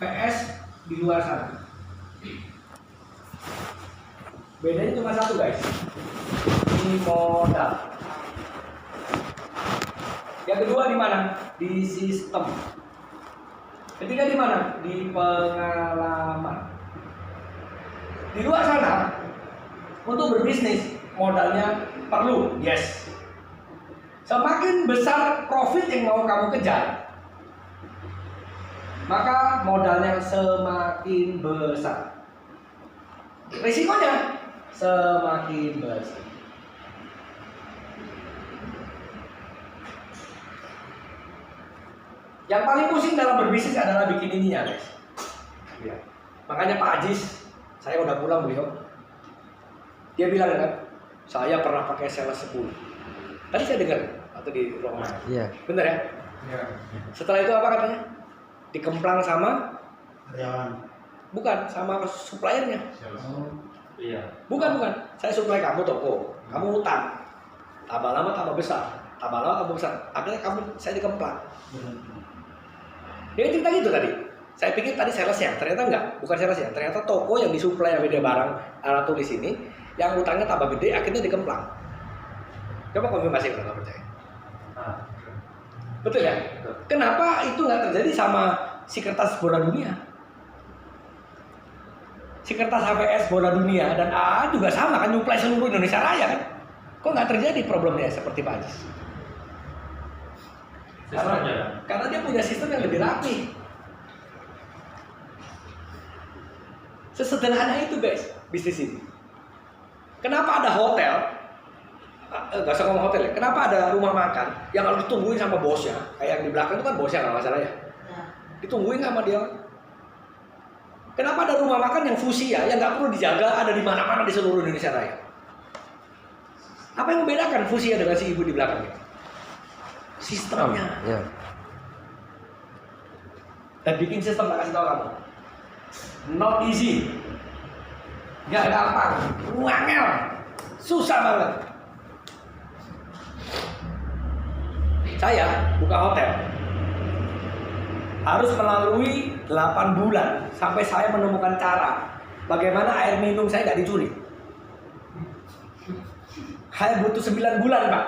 VS di luar sana. Bedanya cuma satu guys, ini modal. Yang kedua di mana? Di sistem. Ketiga di mana? Di pengalaman. Di luar sana untuk berbisnis modalnya perlu, yes. Semakin besar profit yang mau kamu kejar, maka modalnya semakin besar. Risikonya semakin besar. Yang paling pusing dalam berbisnis adalah bikin ininya, guys. Ya. Makanya Pak Ajis, saya udah pulang beliau. Dia bilang kan, saya pernah pakai sales 10. Tadi saya dengar atau di ruangan. Iya. Bener ya? Iya. Setelah itu apa katanya? Dikemplang sama karyawan. Bukan, sama suppliernya. Iya. Bukan. Saya supply kamu toko, kamu utang. Tambah lama tambah besar, tambah lama tambah besar. Akhirnya saya dikemplang. Dia cerita gitu tadi. Saya pikir tadi salesnya, ternyata enggak, bukan salesnya. Ternyata toko yang disuplai beda barang alat tulis ini, yang utangnya tambah gede, akhirnya dikemplang. Coba konfirmasi kalau nggak percaya. Betul ya? Betul. Kenapa itu nggak terjadi sama si kertas bola dunia? Si kertas HVS bola dunia dan AA juga sama kan, nyuplai seluruh Indonesia Raya kan? Kok nggak terjadi problemnya seperti Pak Ajis? Karena dia punya sistem yang lebih rapi. Sesederhana itu guys, bisnis ini. Kenapa ada hotel? Gak usah ngomong hotel ya. Kenapa ada rumah makan yang harus ditungguin sama bosnya? Kayak yang di belakang itu kan bosnya kalau nggak salah ya. Ditungguin sama dia. Kenapa ada rumah makan yang fusia, yang nggak perlu dijaga, ada di mana-mana di seluruh Indonesia Raya? Apa yang membedakan fusia dengan si ibu di belakang ini? Sistemnya. Ya. Dan bikin sistem, tak kasih tahu kamu. Not easy. Gak gampang. Ngangel. Susah banget. Saya buka hotel. Harus melalui 8 bulan sampai saya menemukan cara bagaimana air minum saya nggak dicuri. Saya butuh 9 bulan, Pak.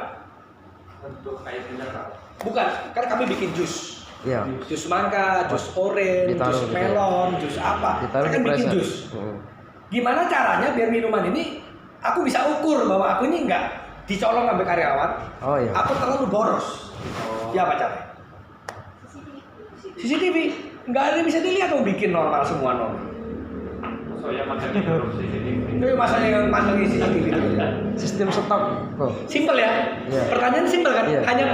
Untuk air mineral. Bukan, karena kami bikin jus. Iya. Jus mangga, jus orange, jus melon, jus apa. Saya kan bikin jus. Gimana caranya biar minuman ini aku bisa ukur bahwa aku ini enggak dicolong sampai karyawan. Oh iya. Aku terlalu boros. Ya apa caranya? CCTV. Enggak ada yang bisa dilihat, mau bikin normal semua normal. Soalnya masangnya belum CCTV. Itu masanya yang pasang CCTV itu. Sistem stok. Oh. Simpel ya? Iya. Pertanyaan simpel kan? Iya. Hanya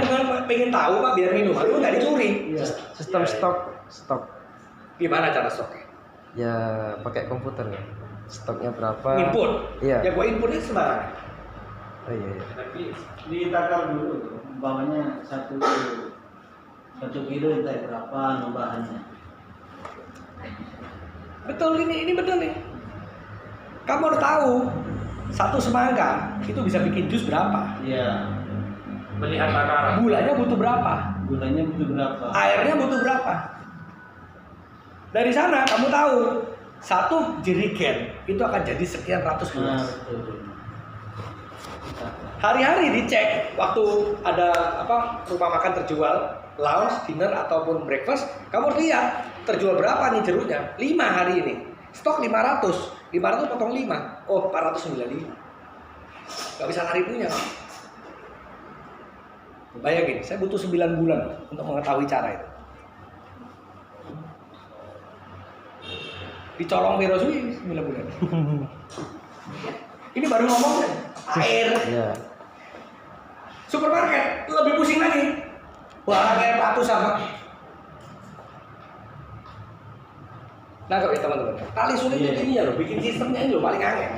pengen tahu Pak biar minuman itu nggak dicuri. Iya. Sistem stok. Gimana cara stoknya? Ya pakai komputer ya. Stoknya berapa? Input. Iya. Ya gua inputnya sembarangan. Oh iya. Tapi Ditakar dulu, umpamanya 1 kilo entah berapa nambahannya. Betul, ini betul nih. Kamu harus tahu satu semangka itu bisa bikin jus berapa, Iya. melihat takaran. gulanya butuh berapa, Gulanya butuh berapa? airnya butuh berapa. Dari sana kamu tahu satu jerigen itu akan jadi sekian ratus Nah, gelas. betul. Hari-hari dicek waktu ada rumah makan terjual, lunch, dinner ataupun breakfast, kamu harus lihat terjual berapa nih jeruknya. 5 hari ini. Stok 500 potong 5. Oh, 495. Gak bisa lari punya. Bayangin, saya butuh 9 bulan untuk mengetahui cara itu. Dicolong Virosui 9 bulan. Ini baru ngomong air. Iya. Supermarket lebih pusing lagi. Wah, kayak ratusan Pak. Nah, kalau teman-teman, tali sulit ini ya loh, bikin sistemnya ini loh paling angin.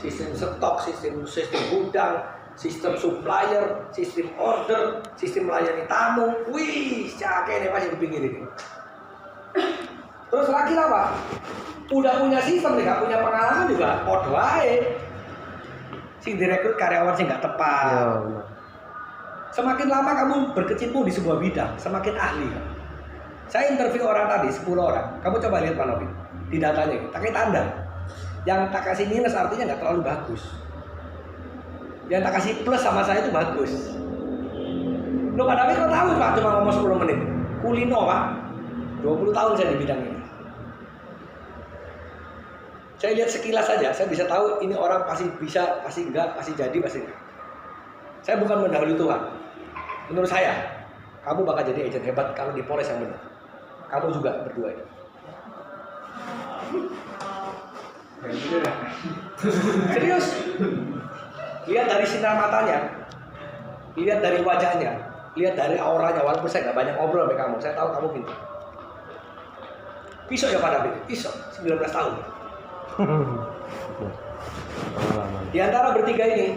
Sistem stok, sistem gudang, sistem supplier, sistem order, sistem melayani tamu. Wih, cakep nih pasti dipikir ini. Terus lagi apa? Udah punya sistem nih, gak punya pengalaman juga, podo ae. Sing direkrut karyawan sih nggak tepat. Iya. Semakin lama kamu berkecimpung di sebuah bidang, semakin ahli. Saya interview orang tadi 10 orang. Kamu coba lihat Pak Novi di datanya, pakai tanda. Yang tak kasih minus artinya nggak terlalu bagus. Yang tak kasih plus sama saya itu bagus. Loh Pak David kok tahu Pak cuma ngomong 10 menit? Kulino Pak. 20 tahun saya di bidang ini. Saya lihat sekilas saja, saya bisa tahu ini orang pasti bisa, pasti enggak, pasti jadi, pasti enggak. Saya bukan mendahului Tuhan. Menurut saya, kamu bakal jadi agent hebat kalau di Polres yang benar. Kamu juga berdua ini. Serius. Lihat dari sinar matanya, lihat dari wajahnya, lihat dari auranya. Walaupun saya nggak banyak ngobrol sama kamu, saya tahu kamu pintar. Pisau ya Pak David, pisau 19 tahun. Di antara bertiga ini,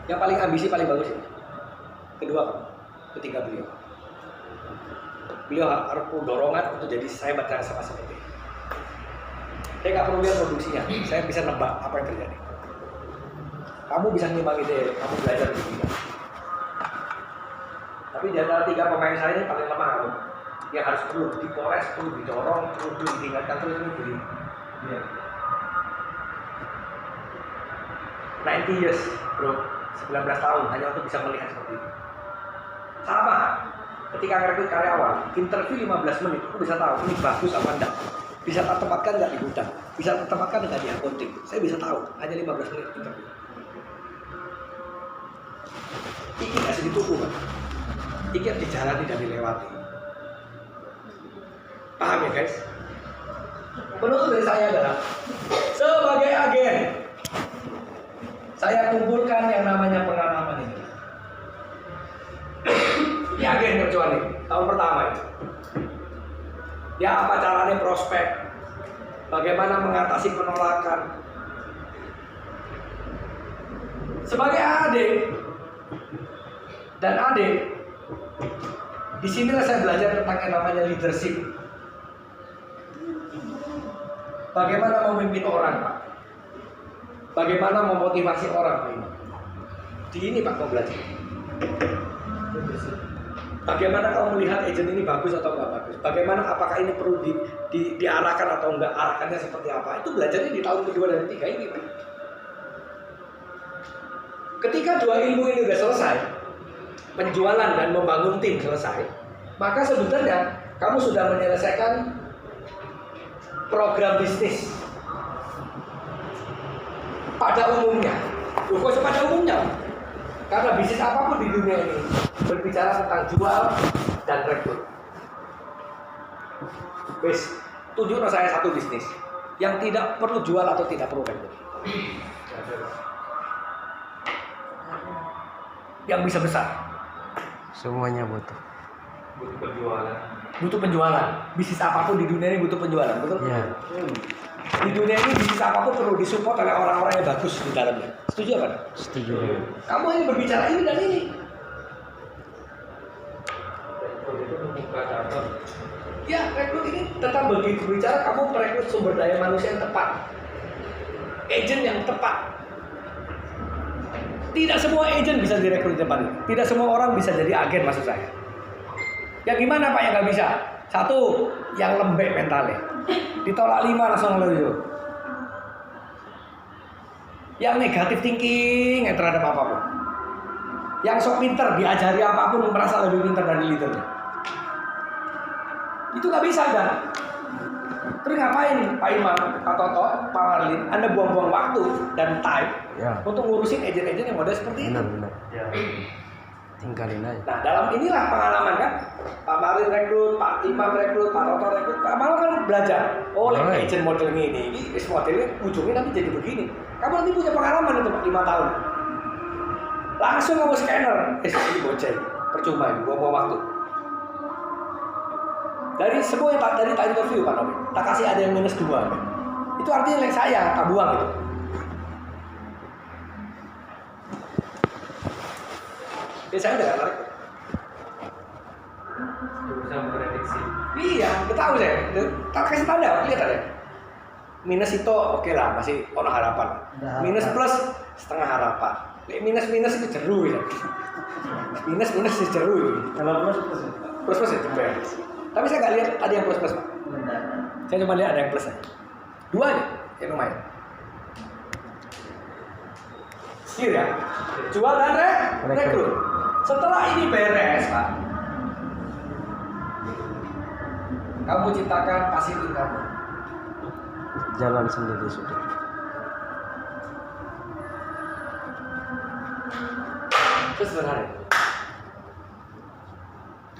yang paling ambisi paling bagus ini. Kedua, ketiga beliau. Beliau harus perlu dorongan untuk jadi hebat yang sama seperti ini. Saya nggak perlu lihat produksinya, saya bisa nebak apa yang terjadi. Kamu bisa nimbang ide, kamu belajar di bidang. Tapi di antara tiga pemain saya ini paling lemah kamu. Yang harus perlu dipores, perlu didorong, perlu ditingkatkan terus ini begini. Yeah. 90 years bro, 19 tahun hanya untuk bisa melihat seperti itu. Sama, ketika ngerekrut karyawan, interview 15 menit, aku bisa tahu ini bagus apa enggak. Bisa tertempatkan enggak di gudang, bisa tertempatkan enggak di accounting. Saya bisa tahu, hanya 15 menit interview. Iki kasih dituku kan, iki harus dijalani dan dilewati. Paham ya guys? Penutup dari saya adalah sebagai agen, saya kumpulkan yang namanya pengalaman ini. Di agen kecuali tahun pertama itu. Ya apa caranya prospek, bagaimana mengatasi penolakan. Sebagai adik dan adik, di sinilah saya belajar tentang yang namanya leadership. Bagaimana memimpin orang, Pak? Bagaimana memotivasi orang, Pak? Di ini Pak mau belajar. Bagaimana kamu melihat agent ini bagus atau enggak bagus? Bagaimana apakah ini perlu diarahkan atau enggak? Arahkannya seperti apa? Itu belajarnya di tahun kedua dan ketiga ini, Pak. Ketika dua ilmu ini sudah selesai, penjualan dan membangun tim selesai, maka sebenarnya kamu sudah menyelesaikan program bisnis pada umumnya. Loh, kok pada umumnya? Karena bisnis apapun di dunia ini berbicara tentang jual dan rekrut. Wes, tunjukkan saya satu bisnis yang tidak perlu jual atau tidak perlu rekrut. Yang bisa besar. Semuanya butuh. Butuh penjualan. Butuh penjualan. Bisnis apapun di dunia ini butuh penjualan, betul? Iya. Di dunia ini bisnis apapun perlu disupport oleh orang-orang yang bagus di dalamnya. Setuju apa? Setuju. Kamu ini berbicara ini dan ini. Rekrut itu membuka cabang. Ya, rekrut ini tentang berbicara kamu merekrut sumber daya manusia yang tepat, agent yang tepat. Tidak semua agent bisa direkrut di depan. Tidak semua orang bisa jadi agen maksud saya. Yang gimana Pak yang nggak bisa? Satu, yang lembek mentalnya. Ditolak 5 langsung loyo. Yang negatif thinking terhadap apapun. Yang sok pinter, diajari apapun merasa lebih pinter dari leadernya. Itu nggak bisa kan? Terus ngapain Pak Imam, Pak Toto, Pak Marlin? Anda buang-buang waktu dan time untuk ngurusin agent-agent yang model seperti itu. Benar. Ya. Tinggalin aja. Nah, dalam inilah pengalaman kan, Pak Marlin rekrut, Pak Imam rekrut, Pak Toto rekrut, Pak Mal kan belajar. Oh, agent model ini modelnya ujungnya nanti jadi begini. Kamu nanti punya pengalaman itu Pak, 5 tahun. Langsung kamu scanner, ini bocah, percuma ini, buang-buang waktu. Dari semua yang dari tak interview Pak Novi, tak kasih ada yang -2. Itu artinya yang saya tak buang itu. Ya saya udah tarik. Bisa memprediksi. Iya, kita tahu saya. Tak kasih tanda, lihat ada. Minus itu oke lah, masih ono harapan. Minus plus setengah harapan. Minus itu jeru ya. Minus itu jeru. Kalau plus Plus itu beres. Tapi saya nggak lihat ada yang plus-plus Pak. Benar. Saya cuma lihat ada yang plus aja. 2 aja, ya lumayan. Clear ya? Jual dan rekrut. Setelah ini beres Pak, kamu ciptakan passive income. Jalan sendiri sudah. Itu sebenarnya.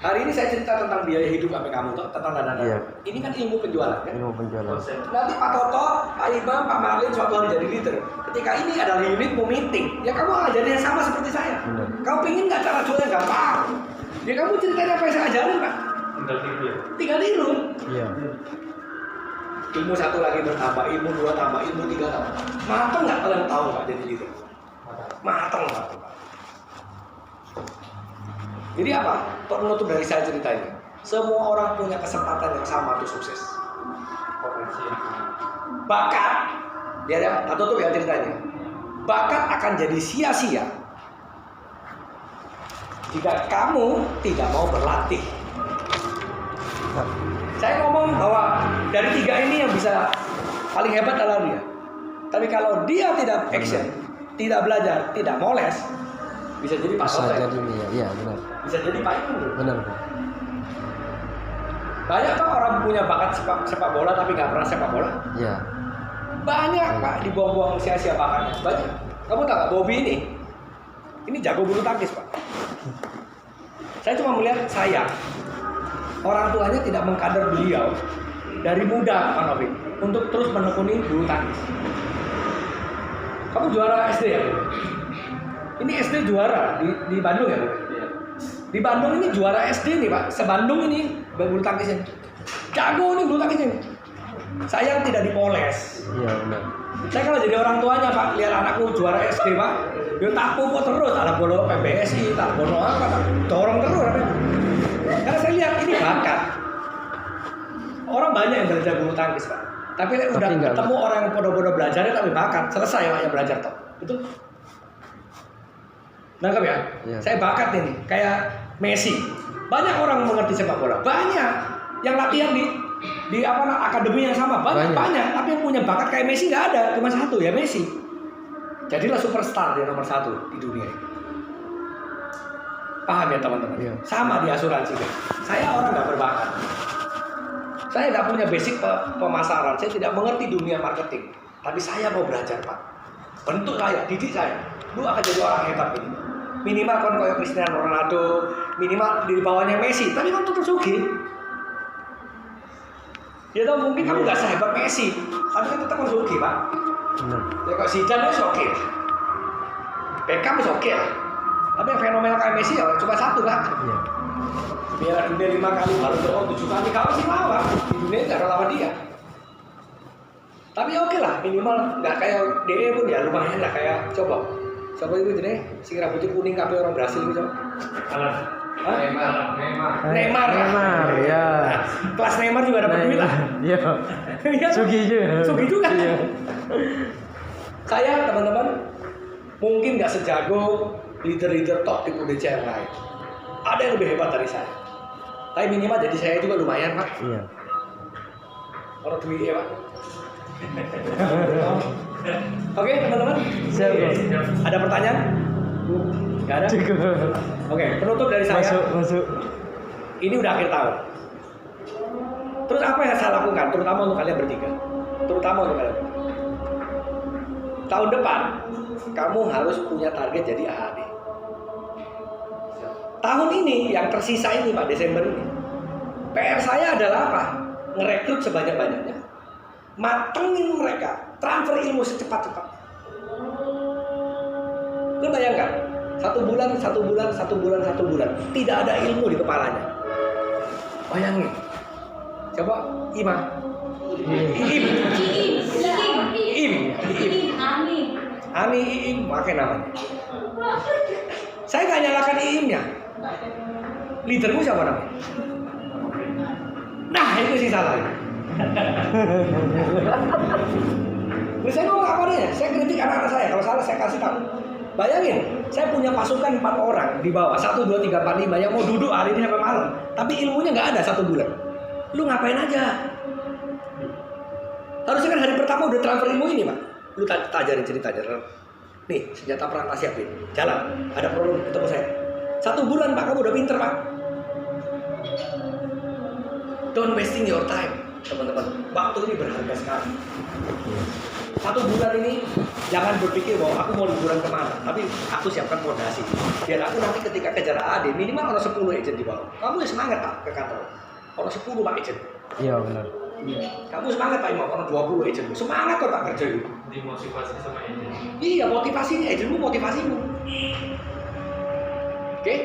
Hari ini saya cerita tentang biaya hidup sampai kamu tuh, tentang dana. Iya. Ini kan ilmu penjualan kan? Ilmu penjualan. Nanti Pak Toto, Pak Imam, Pak Marlin suatu hari jadi leader. Ketika ini adalah unit mau meeting, ya kamu ajarin yang sama seperti saya. Benar. Kamu pingin nggak cara jual yang gampang? Ya kamu ceritain apa yang saya ajarin Pak. Tinggal tidur ya. Tinggal niru. Iya. Ilmu 1 lagi bertambah, ilmu 2 tambah, ilmu 3 tambah. Mateng nggak kalian tahu Pak jadi leader? Mateng Pak. Jadi apa? Penutup dari saya cerita ini. Semua orang punya kesempatan yang sama untuk sukses. Potensi yang sama. Bakat, dia tutup ya ceritanya. Bakat akan jadi sia-sia jika kamu tidak mau berlatih. Saya ngomong bahwa dari 3 ini yang bisa paling hebat adalah dia. Tapi kalau dia tidak action, tidak belajar, tidak moles, bisa jadi Pak Bisa Toto. jadi ini ya. Iya benar. Bisa jadi Pak Imam. Benar. Pak. Banyak Pak orang punya bakat sepak bola tapi nggak pernah sepak bola. Iya. Banyak Pak dibuang-buang sia-sia bakatnya. Banyak. Kamu tahu nggak Bobby ini jago bulu tangkis Pak. Saya cuma melihat orang tuanya tidak mengkader beliau dari muda Pak Novi untuk terus menekuni bulu tangkis. Kamu juara SD ya? Ini SD juara di Bandung ya, Bu? Iya. Di Bandung ini juara SD nih, Pak. Se-Bandung ini bulu tangkisnya. Jago nih bulu tangkisnya. Sayang tidak dipoles. Iya benar. Saya kalau jadi orang tuanya, Pak, lihat anakku juara SD, Pak, dia tak pupuk terus, ada bola PBSI, tak bola apa, tak dorong terus. Karena saya lihat ini bakat. Orang banyak yang belajar bulu tangkis, Pak. Tapi udah enggak ketemu orang yang bodoh-bodoh belajarnya tapi bakat, selesai Pak yang belajar toh. Itu nangkep ya? Iya. Saya bakat ini, kayak Messi. Banyak orang mengerti sepak bola. Banyak yang latihan di akademi yang sama. Banyak. Tapi yang punya bakat kayak Messi nggak ada. Cuma satu ya Messi. Jadilah superstar dia nomor 1 di dunia. Paham ya teman-teman? Iya. Sama di asuransi. Saya orang nggak berbakat. Saya nggak punya basic pemasaran. Saya tidak mengerti dunia marketing. Tapi saya mau belajar Pak. Bentuk saya, didik saya. Lu akan jadi orang hebat ini. Minimal kan kayak Cristiano Ronaldo, minimal di bawahnya Messi, tapi kan tetap sugih. Ya tau mungkin kamu nggak sehebat Messi, tapi kan tetap sugih Pak. Benar. Ya kok Zidane itu oke lah, Beckham itu oke lah. Tapi yang fenomenal kayak Messi ya cuma 1 Pak. Iya. Piala Dunia 5 kali, baru 7 kali kalah sih lawan. Di dunia nggak ada lawan dia. Tapi oke lah, minimal nggak kayak DE pun ya lumayan lah kayak coba itu jenis si rambutnya kuning kabeh orang Brasil gitu. Alan. Hah? Neymar. Neymar, ya. Nah, kelas Neymar juga dapat duit lah. Iya. Iya. Sugi juga. Sugi juga. Iya. Saya teman-teman mungkin nggak sejago leader-leader top di UDC yang lain. Ada yang lebih hebat dari saya. Tapi minimal jadi saya juga lumayan Pak. Iya. Orang duit ya Pak. Oke teman-teman. Siap. Ada pertanyaan? Nggak ada? Cukup. Oke, penutup dari saya. Masuk. Ini udah akhir tahun. Terus apa yang saya lakukan? Terutama untuk kalian bertiga. Tahun depan, kamu harus punya target jadi AHD. Tahun ini, yang tersisa ini Pak, Desember ini. PR saya adalah apa? Ngerekrut sebanyak-banyaknya. Matengin mereka. Transfer ilmu secepat-cepat. Lu bayangkan, 1 bulan. Tidak ada ilmu di kepalanya. Bayangin. Coba Ima. Ami Iim, pakai namanya. Saya nggak nyalakan Iimnya. Leadermu siapa namanya? Nah itu sih salahnya. Terus saya ngomong apa nih? Saya kritik anak-anak saya. Kalau salah saya kasih tahu. Bayangin, saya punya pasukan 4 orang di bawah, 1, 2, 3, 4, 5 yang mau duduk hari ini sampai malam. Tapi ilmunya nggak ada 1 bulan. Lu ngapain aja? Harusnya kan hari pertama udah transfer ilmu ini, Pak. Lu ajarin ceritanya. Nih, senjata perang tak siapin. Jalan, ada problem ketemu saya. 1 bulan, Pak, kamu udah pinter, Pak. Don't wasting your time, teman-teman. Waktu ini berharga sekali. 1 bulan ini jangan berpikir bahwa aku mau liburan kemana, tapi aku siapkan fondasi. Biar aku nanti ketika kejar AD minimal ada 10 agent di bawah. Kamu ya semangat Pak ke kantor. Kalau 10 Pak agent. Iya benar. Kamu semangat Pak Imam, kalau 20 agent. Semangat kok Pak kerja itu. Dimotivasi sama ini. Iya, motivasinya agentmu motivasimu. Oke?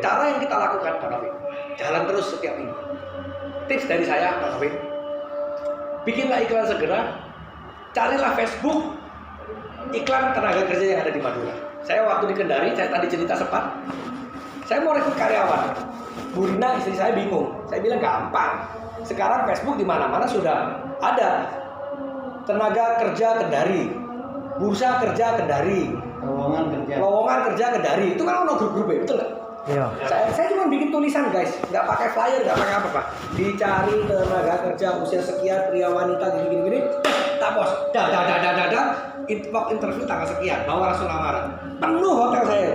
Cara yang kita lakukan Pak Taufik, jalan terus setiap minggu. Tips dari saya Pak Taufik, bikinlah iklan segera. Carilah Facebook iklan tenaga kerja yang ada di Madura. Saya waktu di Kendari, saya tadi cerita sempat, saya mau rekrut karyawan. Bu Rina istri saya bingung. Saya bilang gampang. Sekarang Facebook di mana-mana sudah ada. Tenaga kerja Kendari, bursa kerja Kendari, lowongan kerja Kendari. Itu kan ada grup-grupnya, betul nggak? Iya. Saya cuma bikin tulisan guys, nggak pakai flyer, nggak pakai apa-apa. Dicari tenaga kerja usia sekian, pria wanita gini-gini, tak bos, dah, interview tanggal sekian, bawa langsung lamaran. Penuh hotel saya.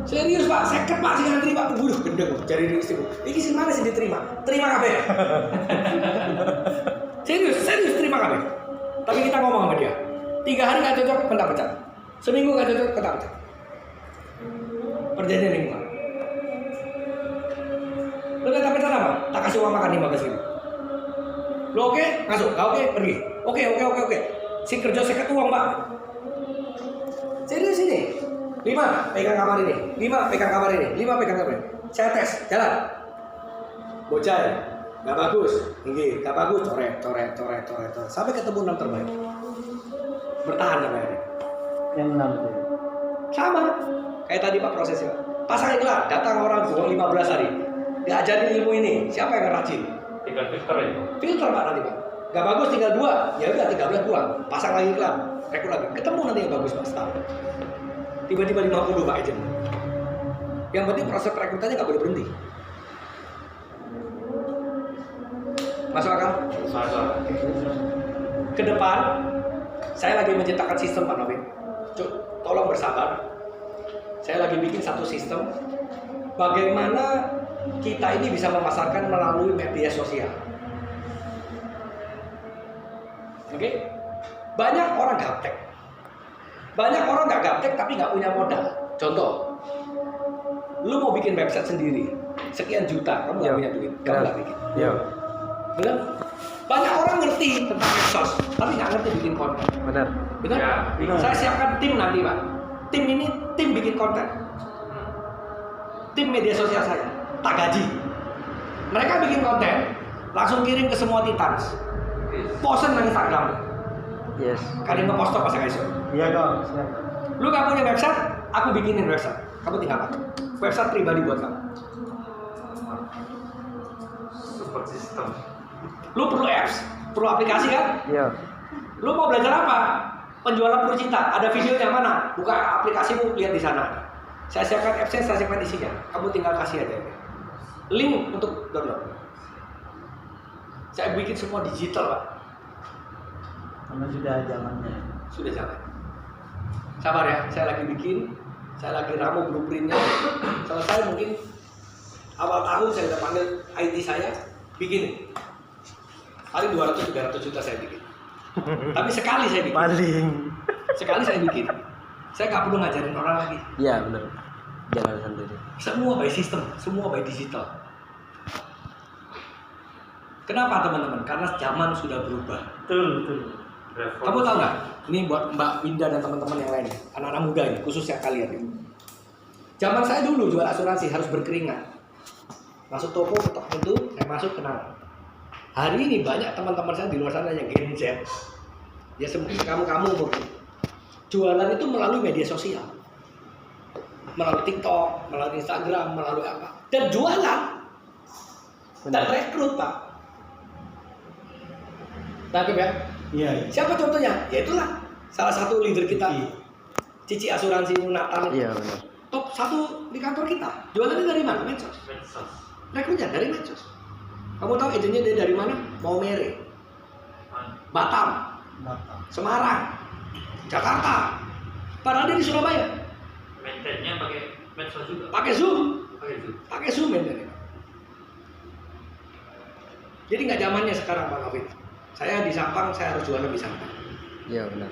Serius Pak, seket Pak sih ngantri Pak, buduh gendeng, cari di istriku. Ini sih mana sih diterima? Terima kabeh. serius terima kabeh. Tapi kita ngomong sama dia, 3 hari nggak cocok, kena pecat. Seminggu nggak cocok, kena pecat. Perjanjian minggu. Lo kata pecat apa? Tak kasih uang makan 15.000. Lo oke? Masuk. Gak oke? Pergi. Oke. Si kerja seket uang Pak. Serius ini. 5 pegang kamar ini. 5 pegang kamar ini. 5 pegang kamar ini. Saya tes. Jalan. Bocah ya? Gak bagus. Tinggi. Gak bagus. Coret. Sampai ketemu 6 terbaik. Bertahan sampai hari. Yang 6 itu. Sama. Kayak tadi Pak prosesnya. Pasang iklan. Datang orang buang 15 hari. Diajarin ilmu ini. Siapa yang rajin? Tinggal filter ya. Filter Pak nanti Pak. Gak bagus tinggal 2. Ya udah 13 buang. Pasang lagi iklan. Rekrut lagi. Ketemu nanti yang bagus Pak. Setahun. Tiba-tiba 50 Pak agent. Yang penting proses perekrutannya gak boleh berhenti. Masuk akal? Masuk. Ke depan saya lagi menciptakan sistem Pak Novin. Tolong bersabar. Saya lagi bikin satu sistem bagaimana kita ini bisa memasarkan melalui media sosial. Oke? Banyak orang gaptek. Banyak orang nggak gaptek tapi nggak punya modal. Contoh, lu mau bikin website sendiri, sekian juta, kamu nggak punya duit, kamu nggak bikin. Iya. Benar? Banyak orang ngerti tentang medsos, tapi nggak ngerti bikin konten. Benar. Benar? Ya, Saya siapkan tim nanti Pak. Tim ini tim bikin konten. Tim media sosial saya, tak gaji. Mereka bikin konten, langsung kirim ke semua titans. Posten di Instagram. Yes. Kalian ngepost pas saya iso. Iya kok, siap. Lu gak punya website, aku bikinin website. Kamu tinggal pakai. Website pribadi buat kamu. Support system. Lu perlu apps, perlu aplikasi kan? Iya. Lu mau belajar apa? Penjualan Purcita, ada videonya mana? Buka aplikasimu, lihat di sana. Saya siapkan apps-nya, saya siapkan isinya. Kamu tinggal kasih aja. Link untuk download. Saya bikin semua digital, Pak. Karena sudah zamannya. Sudah jalan. Sabar ya, saya lagi bikin, saya lagi ramu blueprintnya. Selesai mungkin awal tahun saya udah panggil IT saya bikin. Paling 200-300 juta saya bikin. Tapi sekali saya bikin. Paling. Sekali saya bikin. Saya nggak perlu ngajarin orang lagi. Iya benar. Jalan sendiri. Semua by system, semua by digital. Kenapa teman-teman? Karena zaman sudah berubah. Betul. Kamu tahu nggak? Ini buat Mbak Winda dan teman-teman yang lain, anak-anak muda ini, khususnya kalian ini. Zaman saya dulu jual asuransi harus berkeringat. Masuk toko, ketok pintu, saya masuk kenal. Hari ini banyak teman-teman saya di luar sana yang Gen Z. Ya seperti kamu mungkin. Jualan itu melalui media sosial. Melalui TikTok, melalui Instagram, melalui apa. Dan jualan. Dan rekrut, Pak. Tangkap ya? Iya. Siapa contohnya? Ya itulah salah satu leader kita. Cici asuransi Nathan. Iya benar. Top 1 di kantor kita. Jualannya dari mana? Medsos. Medsos. Rekrutnya dari medsos. Kamu tahu agennya dia dari mana? Maumere, Batam, Batam. Semarang, Jakarta. Padahal dia di Surabaya. Maintainnya pakai medsos juga. Pakai Zoom. Pakai itu. mainnya. Jadi nggak zamannya sekarang Pak Novin. Saya di Sampang, saya harus jualan di Sampang. Iya benar.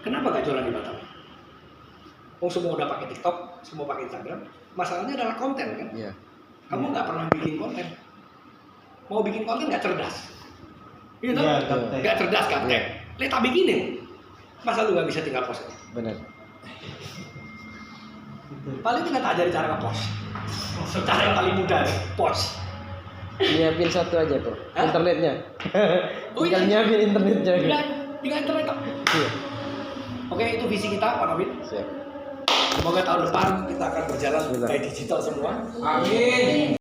Kenapa nggak jualan di Batam? Oh, semua udah pakai TikTok, semua pakai Instagram. Masalahnya adalah konten kan? Iya. Kamu nggak pernah bikin konten. Mau bikin konten nggak cerdas. Gitu? Iya, gaptek. Nggak cerdas gaptek. Lihat tak bikinin. Masa lu nggak bisa tinggal post? Benar. Betul. Paling kita tak ajari cara nge-post. Cara yang paling mudah, post. Nyiapin satu aja tuh. Hah? Internetnya. Oh, Tinggal iya. nyiapin internetnya. Tinggal internet. Tok. Iya. Oke, itu visi kita Pak Novin. Siap. Semoga tahun depan kita akan berjalan Bismillah. kayak digital semua. Amin.